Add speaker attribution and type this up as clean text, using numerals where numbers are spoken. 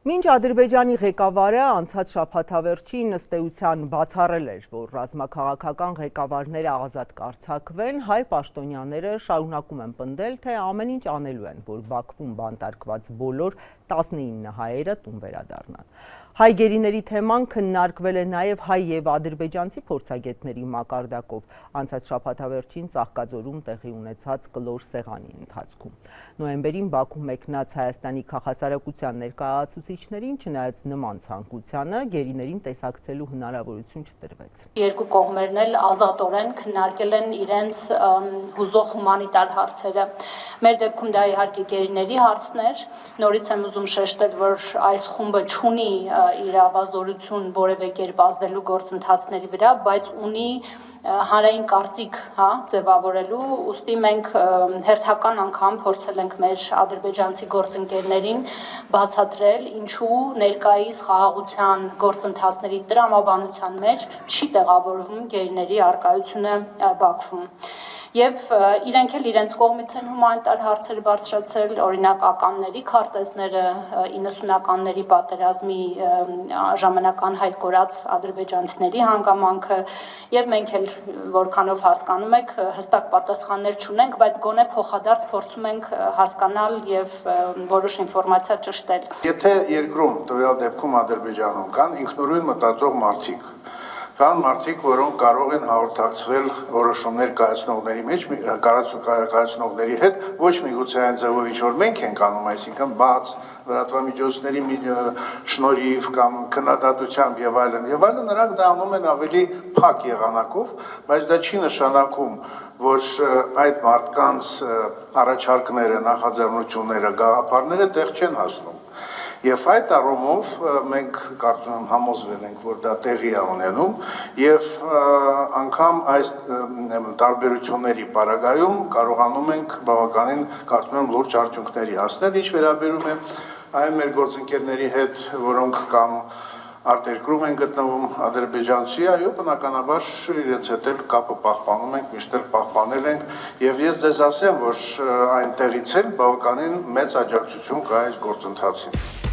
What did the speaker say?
Speaker 1: Մինչ Ադրբեջանի ղեկավարը անցած շաբաթավերջին ըստ էության բացառել էր, որ ռազմաքաղաքական ղեկավարները ազատ կարձակվեն, հայ պաշտոնյաները շարունակում են պնդել, թե ամեն ինչ անելու են, որ Բաքվում բանտարկված բոլոր 19 հայերը տուն վերադառնան։ Հայ գերիների թեման քննարկվել է նաև հայ և ադրբեջանցի փորձագետների մակարդակով անցած շաբաթավերջին Ծաղկաձորում տեղի ունեցած կլոր սեղանի ընթացքում։ Նոյեմբերին Բաքու մեկնած Հայաստանի քաղաքասարակության ներկայացուցիչներին, չնայած նման ցանկությանը, գերիներին տեսակցելու հնարավորություն չտրվեց։
Speaker 2: Երկու կողմերն էլ ազատորեն քննարկել են իրենց հուզող հումանիտար հարցերը։ Մեր դեպքում դա իհարկե գերիների հարցն էր։ Նորից եմ ուզում շեշտել, որ այս խումբը չունի իր ավազորություն որևէ կերպ ազդելու գործընթացների վրա, բայց ունի հանրային կարծիք ձևավորելու, ուստի մենք հերթական անգամ փորձել ենք մեր ադրբեջանցի գործընկերներին բացատրել, ինչու ներկայիս խաղաղության գործընթացների տրամաբանության մեջ չի տեղավորվում գերիների առկայությունը Բաքվում։ Եվ իրենք էլ իրենց կողմից են հումանիտար հարցերը բարձրացրել, օրինակ ականների քարտեզները 90-ականների պատերազմի ժամանակ անհայտ կորած ադրբեջանցիների հանգամանքը, եւ մենք էլ որքանով հասկանում եք, հստակ պատասխաններ չունենք, բայց գոնե փոխադարձ փորձում ենք հասկանալ եւ որոշ ինֆորմացիա ճշտել։
Speaker 3: Եթե երկրում տվյալ դեպքում Ադրբեջանում կան ինքնուրույն մտածող մարդիկ, կան մարդիկ, որոնք կարող են հաղորդակցվել որոշումներ կայացնողների մեջ, կայացնողների հետ, ոչ միգուցե այն ձևով, ինչ որ մենք ենք անում, այսինքն բաց լրատվամիջոցների շնորհիվ կամ քննադատությամբ եւ այլն, նրանք դա անում են ավելի փակ եղանակով, բայց դա չի նշանակում, որ այդ մարդկանց առաջարկները, նախաձեռնությունները, գաղափարները տեղ չեն հասնում։ Եվ այդ առումով մենք կարծում եմ համոզվել ենք, որ դա տեղի է ունենում եւ անգամ այս տարբերությունների պարագայում կարողանում ենք բավականին կարծում եմ լուրջ արդյունքների հասնել, ինչ վերաբերում է այն մեր գործընկերների հետ, որոնք կամ արտերկրում են գտնվում ադրբեջանցի, այո, բնականաբար իրենց հետ էլ կապը պահպանում ենք, միշտ էլ պահպանել ենք եւ ես ձեզ ասեմ, որ այնտեղից էլ բավականին մեծ աջակցություն կա այս գործընթացին։